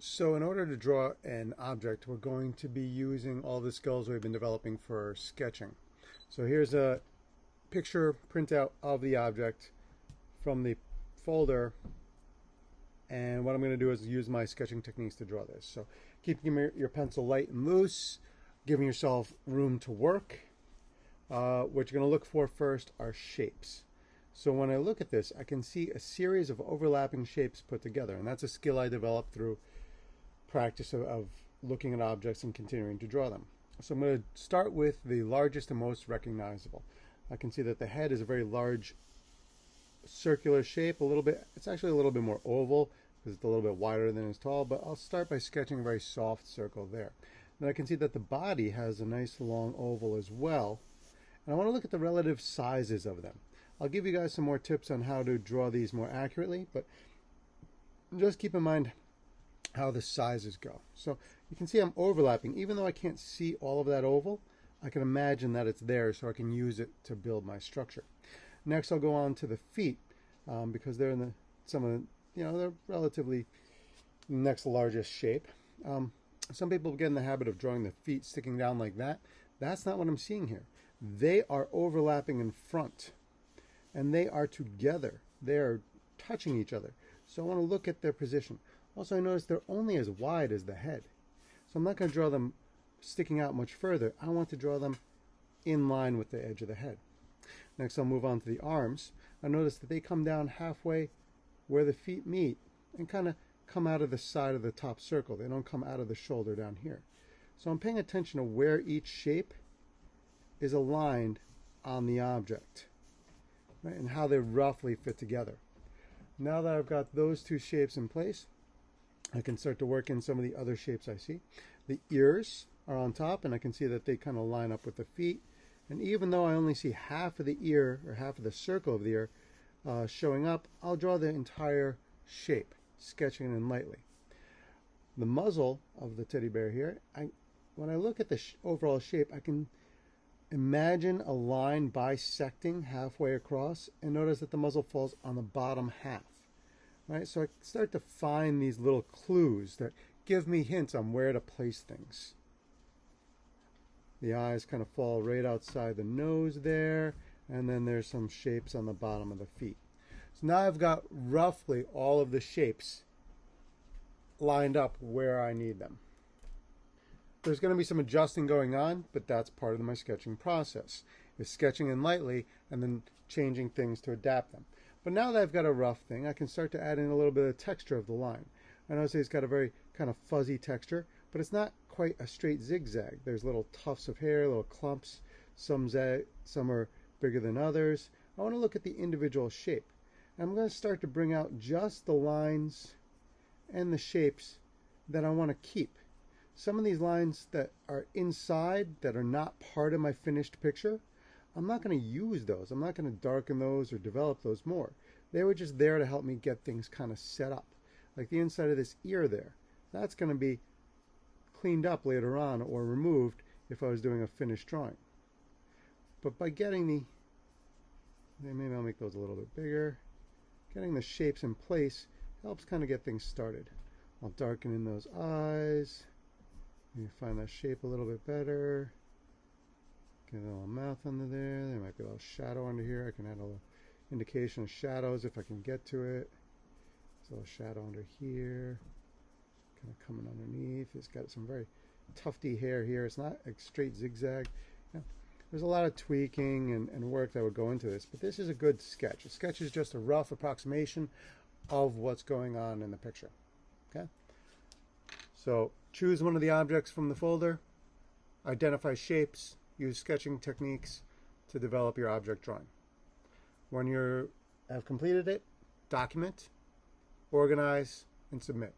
So in order to draw an object, we're going to be using all the skills we've been developing for sketching. So here's a picture printout of the object from the folder, and what I'm going to do is use my sketching techniques to draw this. So keeping your pencil light and loose, giving yourself room to work. What you're going to look for first are shapes. So when I look at this, I can see a series of overlapping shapes put together, and that's a skill I developed through practice of looking at objects and continuing to draw them. So I'm going to start with the largest and most recognizable. I can see that the head is a very large circular shape, it's actually a little bit more oval because it's a little bit wider than it's tall, but I'll start by sketching a very soft circle there. Then I can see that the body has a nice long oval as well, and I want to look at the relative sizes of them. I'll give you guys some more tips on how to draw these more accurately, but just keep in mind how the sizes go. So you can see I'm overlapping. Even though I can't see all of that oval, I can imagine that it's there so I can use it to build my structure. Next, I'll go on to the feet because they're in they're relatively next largest shape. Some people get in the habit of drawing the feet sticking down like that. That's not what I'm seeing here. They are overlapping in front, and they are together. They are touching each other. So I want to look at their position. Also, I notice they're only as wide as the head. So I'm not going to draw them sticking out much further. I want to draw them in line with the edge of the head. Next, I'll move on to the arms. I notice that they come down halfway where the feet meet and kind of come out of the side of the top circle. They don't come out of the shoulder down here. So I'm paying attention to where each shape is aligned on the object, right, and how they roughly fit together. Now that I've got those two shapes in place, I can start to work in some of the other shapes I see. The ears are on top, and I can see that they kind of line up with the feet. And even though I only see half of the ear, or half of the circle of the ear showing up, I'll draw the entire shape, sketching it in lightly. The muzzle of the teddy bear here, when I look at the overall shape, I can imagine a line bisecting halfway across, and notice that the muzzle falls on the bottom half. Right, so I start to find these little clues that give me hints on where to place things. The eyes kind of fall right outside the nose there, and then there's some shapes on the bottom of the feet. So now I've got roughly all of the shapes lined up where I need them. There's going to be some adjusting going on, but that's part of my sketching process, is sketching in lightly and then changing things to adapt them. But now that I've got a rough thing, I can start to add in a little bit of texture of the line. I notice it's got a very kind of fuzzy texture, but it's not quite a straight zigzag. There's little tufts of hair, little clumps. Some are bigger than others. I want to look at the individual shape. And I'm going to start to bring out just the lines and the shapes that I want to keep. Some of these lines that are inside, that are not part of my finished picture, I'm not going to use those. I'm not going to darken those or develop those more. They were just there to help me get things kind of set up. Like the inside of this ear there. That's going to be cleaned up later on or removed if I was doing a finished drawing. But by getting maybe I'll make those a little bit bigger. Getting the shapes in place helps kind of get things started. I'll darken in those eyes. Maybe find that shape a little bit better. Get a little mouth under there. There might be a little shadow under here. I can add a little indication of shadows if I can get to it. There's a little shadow under here. Kind of coming underneath. It's got some very tufty hair here. It's not a straight zigzag. Yeah. There's a lot of tweaking and work that would go into this, but this is a good sketch. A sketch is just a rough approximation of what's going on in the picture. Okay? So choose one of the objects from the folder, identify shapes, use sketching techniques to develop your object drawing. When you have completed it, document, organize, and submit.